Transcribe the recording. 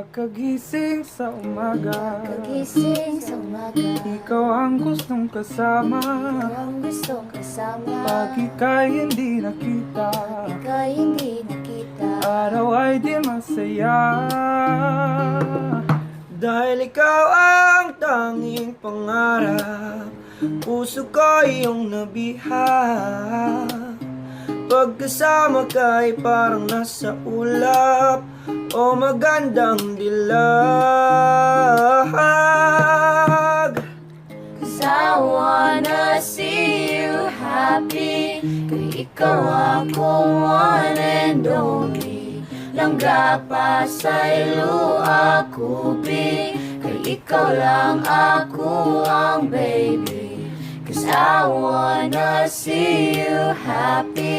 Pagkagising sa umaga, Pagkagising sa umaga, ikaw ang gustong kasama. ikaw ang gustong kasama. Pag ika'y hindi nakita, Ika'y hindi nakita, araw ay di masaya. Dahil ikaw ang tanging pangarap, puso ko iyong nabihag. Pagkasama ka'y parang nasa ulap o magandang dilag. 'Cause I wanna see you happy. Kay ikaw ako one and only. Langga pa sa ilo ako bi. Kay ikaw lang ako ang baby. 'Cause I wanna see you happy.